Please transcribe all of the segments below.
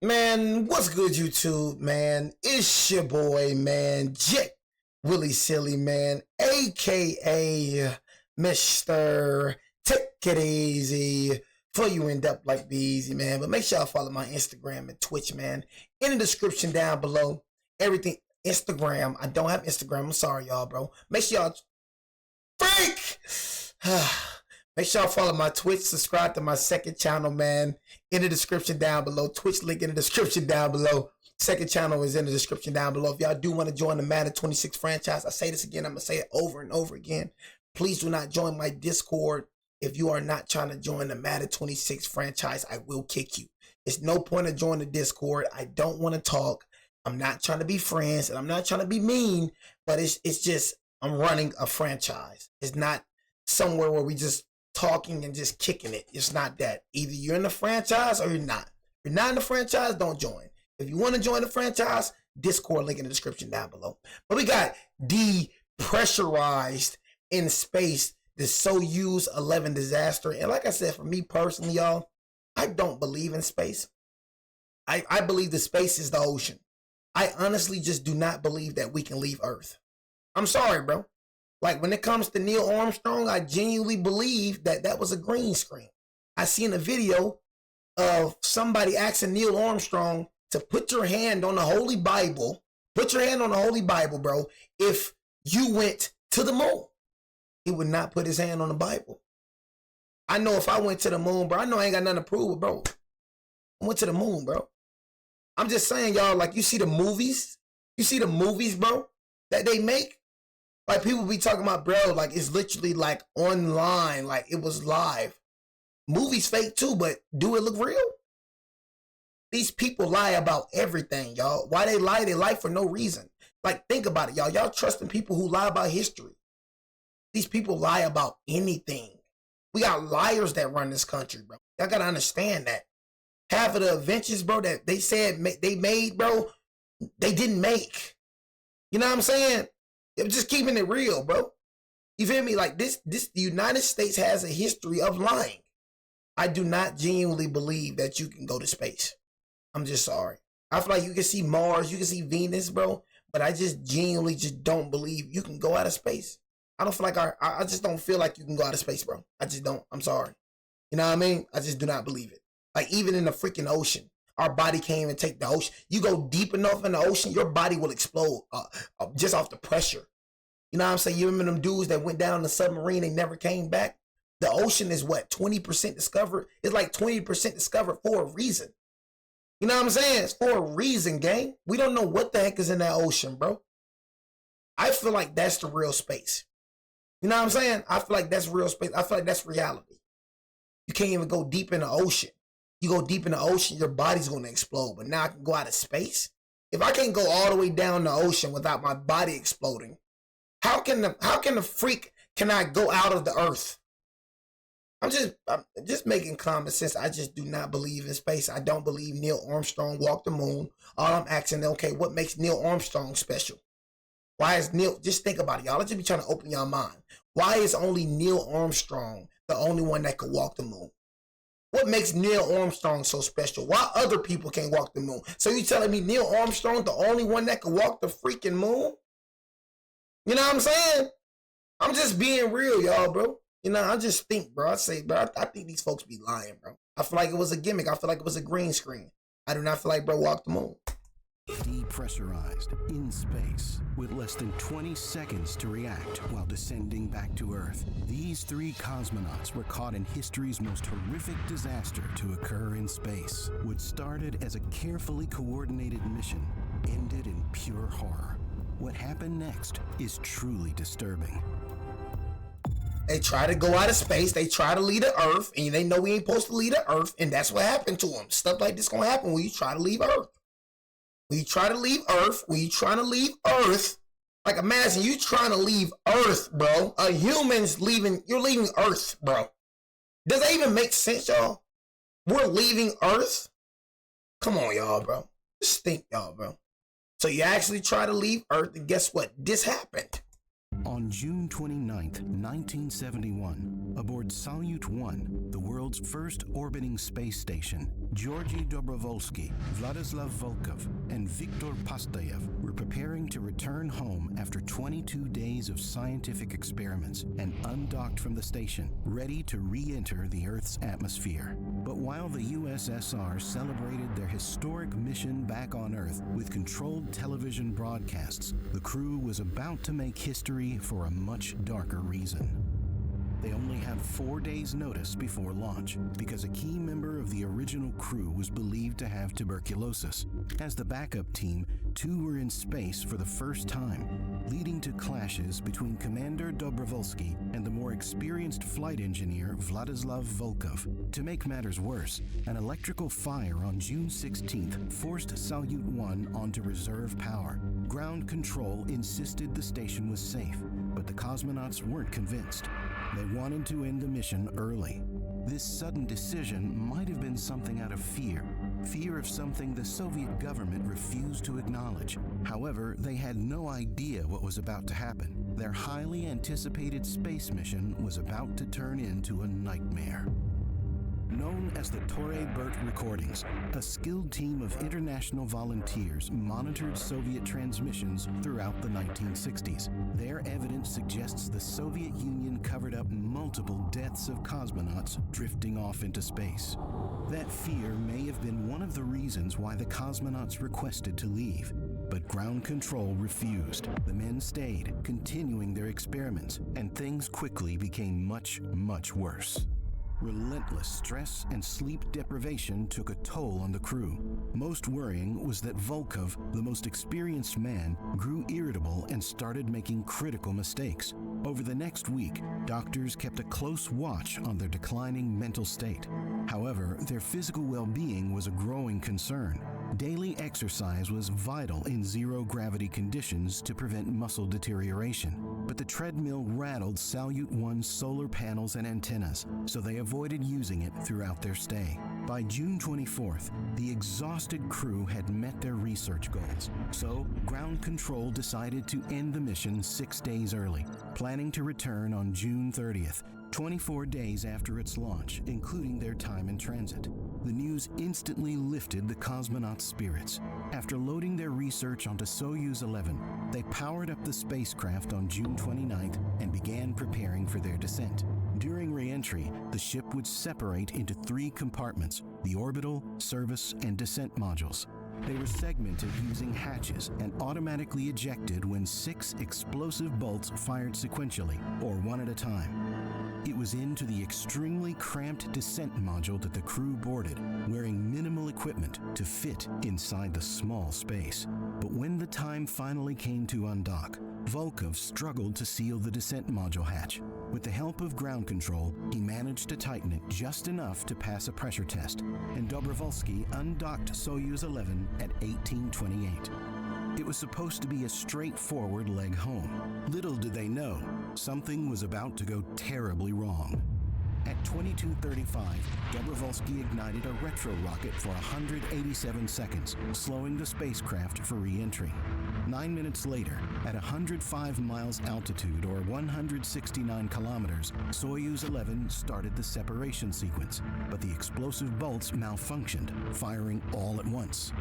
Man, what's good, YouTube, man? It's your boy, man, J. Willie Silly, man, aka Mr. Take It Easy. For you end up like the easy, man. But make sure y'all follow my Instagram and Twitch, man. In the description down below. Everything. Instagram. I don't have Instagram. I'm sorry, y'all, bro. Make sure y'all freak. Make sure y'all follow my Twitch. Subscribe to my second channel, man. In the description down below. Twitch link in the description down below. Second channel is in the description down below. If y'all do want to join the Madden 26 franchise, I say this again. I'm going to say it over and over again. Please do not join my Discord. If you are not trying to join the Madden 26 franchise, I will kick you. It's no point of joining the Discord. I don't want to talk. I'm not trying to be friends, and I'm not trying to be mean, but it's just I'm running a franchise. It's not somewhere where we just talking and just kicking it. It's not that. Either you're in the franchise or you're not. If you're not in the franchise, don't join. If you want to join the franchise, Discord link in the description down below. But we got Depressurized in space, the Soyuz 11 disaster. And like I said, for me personally, y'all, I don't believe in space. I believe the space is the ocean. I honestly just do not believe that we can leave Earth. I'm sorry, bro. Like, when it comes to Neil Armstrong, I genuinely believe that that was a green screen. I seen a video of somebody asking Neil Armstrong to put your hand on the Holy Bible. Put your hand on the Holy Bible, bro. If you went to the moon, he would not put his hand on the Bible. I know if I went to the moon, bro, I know I ain't got nothing to prove it, bro. I went to the moon, bro. I'm just saying, y'all, like, you see the movies? You see the movies, bro, that they make? Like, people be talking about, bro, like, it's literally, like, online, like, it was live. Movies fake, too, but do it look real? These people lie about everything, y'all. Why they lie? They lie for no reason. Like, think about it, y'all. Y'all trusting people who lie about history. These people lie about anything. We got liars that run this country, bro. Y'all gotta understand that. Half of the inventions, bro, that they said they made, bro, they didn't make. You know what I'm saying? They're just keeping it real, bro. You feel me? Like, the United States has a history of lying. I do not genuinely believe that you can go to space. I'm just sorry. I feel like you can see Mars, you can see Venus, bro, but I just genuinely just don't believe you can go out of space. I don't feel like I just don't feel like you can go out of space, bro. I just don't. I'm sorry. You know what I mean? I just do not believe it. Like, even in the freaking ocean, our body can't even take the ocean. You go deep enough in the ocean, your body will explode just off the pressure. You know what I'm saying? You remember them dudes that went down in the submarine, they never came back? The ocean is what, 20% discovered? It's like 20% discovered for a reason. You know what I'm saying? It's for a reason, gang. We don't know what the heck is in that ocean, bro. I feel like that's the real space. You know what I'm saying? I feel like that's real space. I feel like that's reality. You can't even go deep in the ocean. You go deep in the ocean, your body's going to explode. But now I can go out of space? If I can't go all the way down the ocean without my body exploding, how can the freak can I go out of the earth? I'm just making common sense. I just do not believe in space. I don't believe Neil Armstrong walked the moon. All I'm asking, okay, what makes Neil Armstrong special? Why is Neil, just think about it, y'all. Let's just be trying to open your mind. Why is only Neil Armstrong the only one that could walk the moon? What makes Neil Armstrong so special? Why other people can't walk the moon? So you telling me Neil Armstrong the only one that could walk the freaking moon? You know what I'm saying? I'm just being real, y'all, bro. You know, I just think, bro. I say, bro, I think these folks be lying, bro. I feel like it was a gimmick. I feel like it was a green screen. I do not feel like bro walked the moon. Depressurized in space with less than 20 seconds to react while descending back to Earth. These three cosmonauts were caught in history's most horrific disaster to occur in space. What started as a carefully coordinated mission ended in pure horror. What happened next is truly disturbing. They try to go out of space. They try to leave the Earth, and they know we ain't supposed to leave the Earth, and that's what happened to them. Stuff like this gonna happen when you try to leave Earth. When you try to leave Earth, like, imagine you trying to leave Earth, bro. A human's leaving, you're leaving Earth, bro. Does that even make sense, y'all? We're leaving Earth? Come on, y'all, bro. Just think, y'all, bro. So you actually try to leave Earth, and guess what? This happened. On June 29, 1971, aboard Soyuz 1, the world's first orbiting space station, Georgy Dobrovolsky, Vladislav Volkov, and Viktor Pastayev were preparing to return home after 22 days of scientific experiments and undocked from the station, ready to re-enter the Earth's atmosphere. But while the USSR celebrated their historic mission back on Earth with controlled television broadcasts, the crew was about to make history for a much darker reason. They only had 4 days' notice before launch because a key member of the original crew was believed to have tuberculosis. As the backup team, 2 were in space for the first time, leading to clashes between Commander Dobrovolsky and the more experienced flight engineer Vladislav Volkov. To make matters worse, an electrical fire on June 16th forced Soyuz 1 onto reserve power. Ground control insisted the station was safe, but the cosmonauts weren't convinced. They wanted to end the mission early. This sudden decision might have been something out of fear of something the Soviet government refused to acknowledge. However, they had no idea what was about to happen. Their highly anticipated space mission was about to turn into a nightmare. Known as the Torre Bert recordings, a skilled team of international volunteers monitored Soviet transmissions throughout the 1960s. Their evidence suggests the Soviet Union covered up multiple deaths of cosmonauts drifting off into space. That fear may have been one of the reasons why the cosmonauts requested to leave. But ground control refused. The men stayed, continuing their experiments, and things quickly became much, much worse. Relentless stress and sleep deprivation took a toll on the crew. Most worrying was that Volkov, the most experienced man, grew irritable and started making critical mistakes. Over the next week, doctors kept a close watch on their declining mental state. However, their physical well-being was a growing concern. Daily exercise was vital in zero-gravity conditions to prevent muscle deterioration. But the treadmill rattled Soyuz 1's solar panels and antennas, so they avoided using it throughout their stay. By June 24th, the exhausted crew had met their research goals, so ground control decided to end the mission 6 days early, planning to return on June 30th, 24 days after its launch, including their time in transit. The news instantly lifted the cosmonauts' spirits. After loading their research onto Soyuz 11, they powered up the spacecraft on June 29th and began preparing for their descent. During re-entry, the ship would separate into 3 compartments: the orbital, service, and descent modules. They were segmented using hatches and automatically ejected when 6 explosive bolts fired sequentially, or one at a time. It was into the extremely cramped descent module that the crew boarded, wearing minimal equipment to fit inside the small space. But when the time finally came to undock, Volkov struggled to seal the descent module hatch. With the help of ground control, he managed to tighten it just enough to pass a pressure test, and Dobrovolsky undocked Soyuz 11 at 1828. It was supposed to be a straightforward leg home. Little did they know, something was about to go terribly wrong. At 22:35, Dobrovolsky ignited a retro rocket for 187 seconds, slowing the spacecraft for re-entry. 9 minutes later, at 105 miles altitude or 169 kilometers, Soyuz 11 started the separation sequence, but the explosive bolts malfunctioned, firing all at once.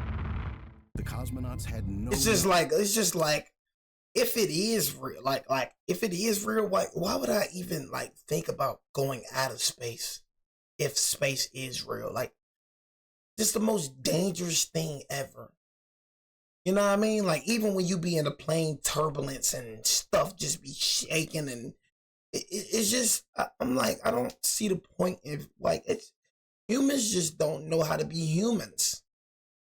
The cosmonauts had no... It's just like, if it is real, if it is real, why would I even think about going out of space if space is real? This is the most dangerous thing ever. You know what I mean? Even when you be in a plane, turbulence and stuff just be shaking, and it's just, I'm like, I don't see the point if it's humans just don't know how to be humans.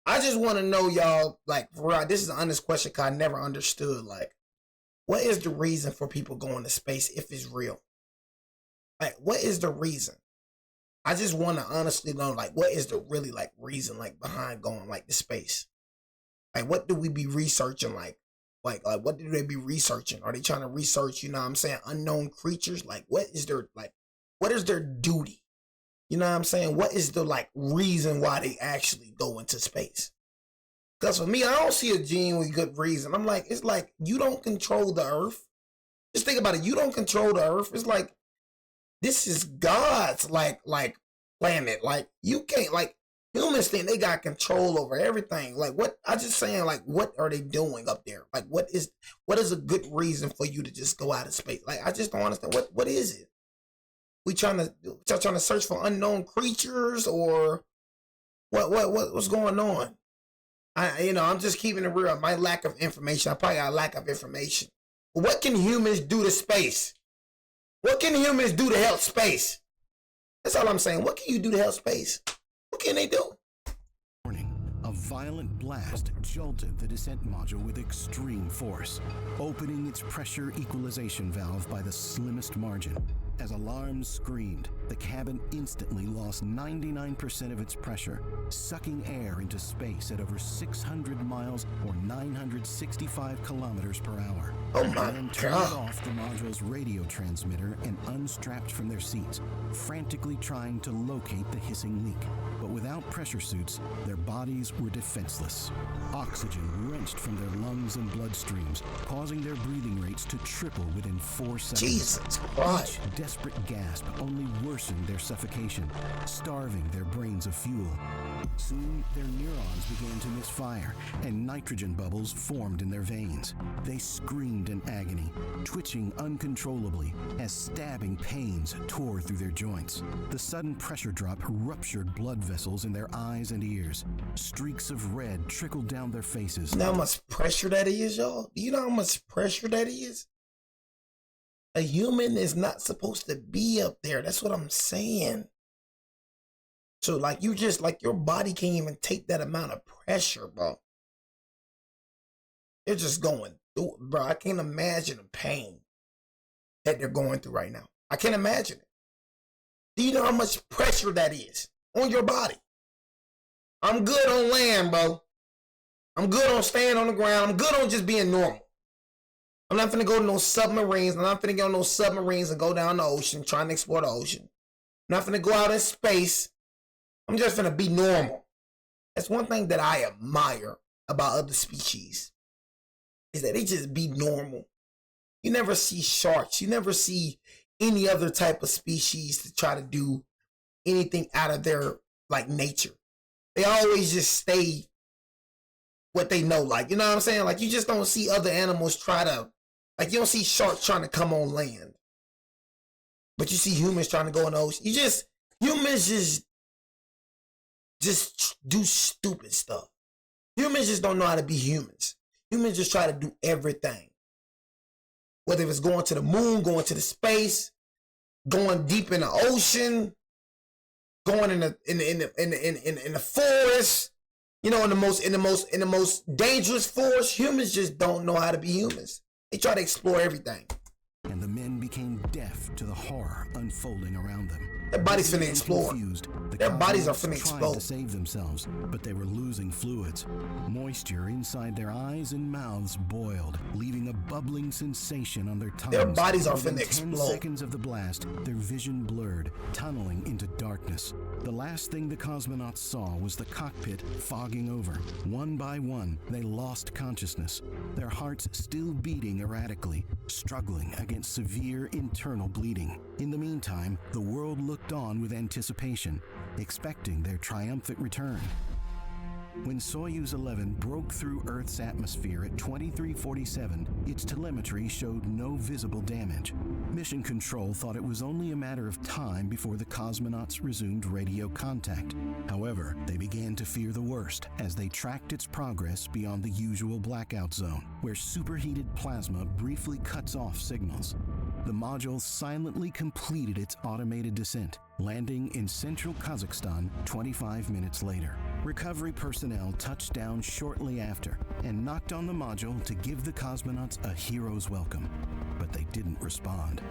I just want to know, y'all, for real, this is an honest question because I never understood, what is the reason for people going to space if it's real? What is the reason? I just want to honestly know, what is the really, reason, behind going, to space? What do we be researching, what do they be researching? Are they trying to research, you know what I'm saying, unknown creatures? What is their duty? You know what I'm saying? What is the reason why they actually go into space? Because for me, I don't see a genuinely good reason. I'm it's you don't control the earth. Just think about it. You don't control the earth. It's like, this is God's like planet. Like, you can't, like, humans think they got control over everything. Like, what I just saying, like, what are they doing up there? Like, what is a good reason for you to just go out of space? Like, I just don't understand. What is it? We trying to search for unknown creatures, or what's going on? I'm just keeping it real. My lack of information. I probably got a lack of information. But what can humans do to space? What can humans do to help space? That's all I'm saying. What can you do to help space? What can they do? Warning. A violent blast jolted the descent module with extreme force, opening its pressure equalization valve by the slimmest margin. As alarms screamed, the cabin instantly lost 99% of its pressure, sucking air into space at over 600 miles or 965 kilometers per hour. Oh my Men turned God. off the module's radio transmitter and unstrapped from their seats, frantically trying to locate the hissing leak. But without pressure suits, their bodies were defenseless. Oxygen wrenched from their lungs and bloodstreams, causing their breathing rates to triple within 4 seconds. Jesus Christ. Each desperate gasp only worsened their suffocation, starving their brains of fuel. Soon, their neurons began to misfire, and nitrogen bubbles formed in their veins. They screamed in agony, twitching uncontrollably as stabbing pains tore through their joints. The sudden pressure drop ruptured blood vessels in their eyes and ears. Streaks of red trickled down their faces. You know how much pressure that is, y'all? Do you know how much pressure that is? A human is not supposed to be up there. That's what I'm saying. So, like, you just, like, your body can't even take that amount of pressure, bro. They're just going through it, bro. I can't imagine the pain that they're going through right now. I can't imagine it. Do you know how much pressure that is on your body? I'm good on land, bro. I'm good on staying on the ground. I'm good on just being normal. I'm not finna go to no submarines. I'm not finna get on no submarines and go down the ocean trying to explore the ocean. I'm not finna go out in space. I'm just finna be normal. That's one thing that I admire about other species, is that they just be normal. You never see sharks. You never see any other type of species to try to do anything out of their, like, nature. They always just stay what they know. Like, you know what I'm saying? Like, you just don't see other animals try to, like, you don't see sharks trying to come on land. But you see humans trying to go in the ocean. Humans just do stupid stuff. Humans just don't know how to be humans. Humans just try to do everything. Whether it's going to the moon, going to the space, going deep in the ocean, going in the forest, you know, in the most dangerous forest. Humans just don't know how to be humans. They try to explore everything. And the men became deaf to the horror unfolding around them. Their bodies finna explode. Their bodies are finna explode. explode. To save themselves, but they were losing fluids. Moisture inside their eyes and mouths boiled, leaving a bubbling sensation on their tongues. Their bodies are Within finna 10 explode. seconds of the blast, their vision blurred, tunneling into darkness. The last thing the cosmonauts saw was the cockpit fogging over. One by one, they lost consciousness, their hearts still beating erratically, struggling against severe internal bleeding. In the meantime, the world looked on with anticipation, expecting their triumphant return. When Soyuz 11 broke through Earth's atmosphere at 2347, its telemetry showed no visible damage. Mission Control thought it was only a matter of time before the cosmonauts resumed radio contact. However, they began to fear the worst as they tracked its progress beyond the usual blackout zone, where superheated plasma briefly cuts off signals. The module silently completed its automated descent, landing in central Kazakhstan 25 minutes later. Recovery personnel touched down shortly after and knocked on the module to give the cosmonauts a hero's welcome, but they didn't respond.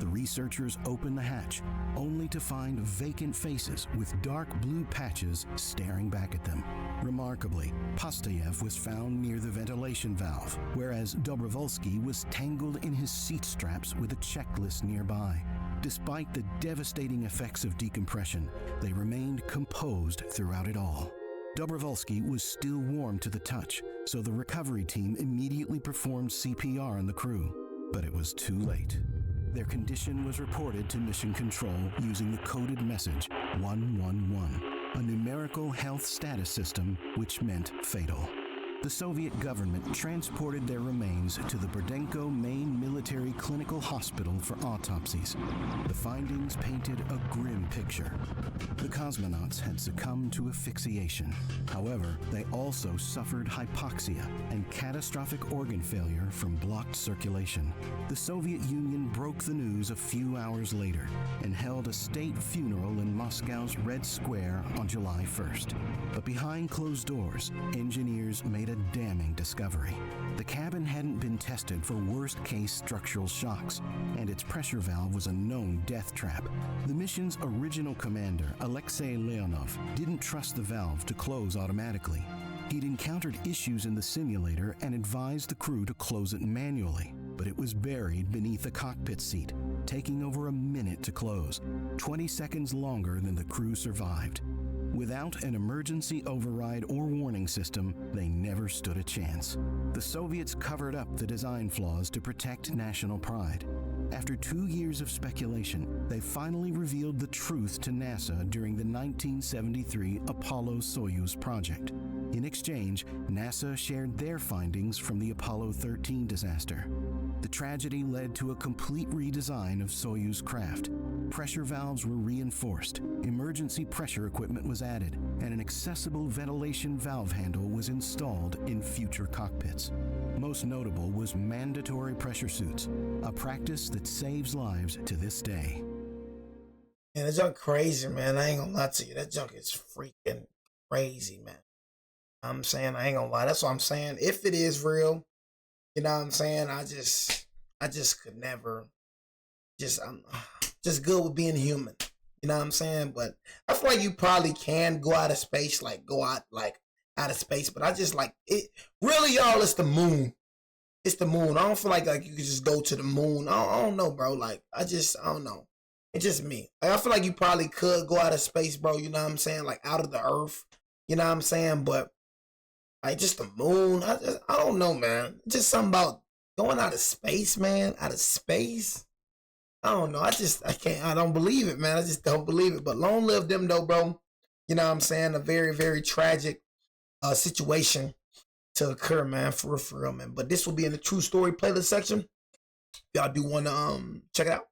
The researchers opened the hatch, only to find vacant faces with dark blue patches staring back at them. Remarkably, Pastayev was found near the ventilation valve, whereas Dobrovolsky was tangled in his seat straps with a checklist nearby. Despite the devastating effects of decompression, they remained composed throughout it all. Dobrovolsky was still warm to the touch, so the recovery team immediately performed CPR on the crew. but it was too late. Their condition was reported to Mission Control using the coded message 111, a numerical health status system which meant fatal. The Soviet government transported their remains to the Burdenko Main Military Clinical Hospital for autopsies. The findings painted a grim picture. The cosmonauts had succumbed to asphyxiation. However, they also suffered hypoxia and catastrophic organ failure from blocked circulation. The Soviet Union broke the news a few hours later and held a state funeral in Moscow's Red Square on July 1st. But behind closed doors, engineers made a damning discovery. The cabin hadn't been tested for worst-case structural shocks, and its pressure valve was a known death trap. The mission's original commander, Alexei Leonov, didn't trust the valve to close automatically. He'd encountered issues in the simulator and advised the crew to close it manually, but it was buried beneath the cockpit seat, taking over a minute to close, 20 seconds longer than the crew survived. Without an emergency override or warning system, they never stood a chance. The Soviets covered up the design flaws to protect national pride. After 2 years of speculation, they finally revealed the truth to NASA during the 1973 Apollo-Soyuz project. In exchange, NASA shared their findings from the Apollo 13 disaster. The tragedy led to a complete redesign of Soyuz craft. Pressure valves were reinforced, emergency pressure equipment was added, and an accessible ventilation valve handle was installed in future cockpits. Most notable was mandatory pressure suits, a practice that saves lives to this day. Man, that junk crazy, man. I ain't gonna lie to you. That junk is freaking crazy, man. I'm saying, I ain't gonna lie. That's what I'm saying. If it is real, you know what I'm saying? I just could never, I'm just good with being human. You know what I'm saying? But I feel like you probably can go out of space, like go out, like out of space. But I just like it. Really, y'all, it's the moon. It's the moon. I don't feel like you could just go to the moon. I don't know, bro. Like, I don't know. It's just me. Like, I feel like you probably could go out of space, bro. You know what I'm saying? Like out of the earth. You know what I'm saying? But like just the moon. I don't know, man. Just something about going out of space, man. Out of space. I don't know. I can't. I don't believe it, man. I just don't believe it. But long live them, though, bro. You know what I'm saying? A very, very tragic situation to occur, man. For real, man. But this will be in the true story playlist section. Y'all do want to check it out.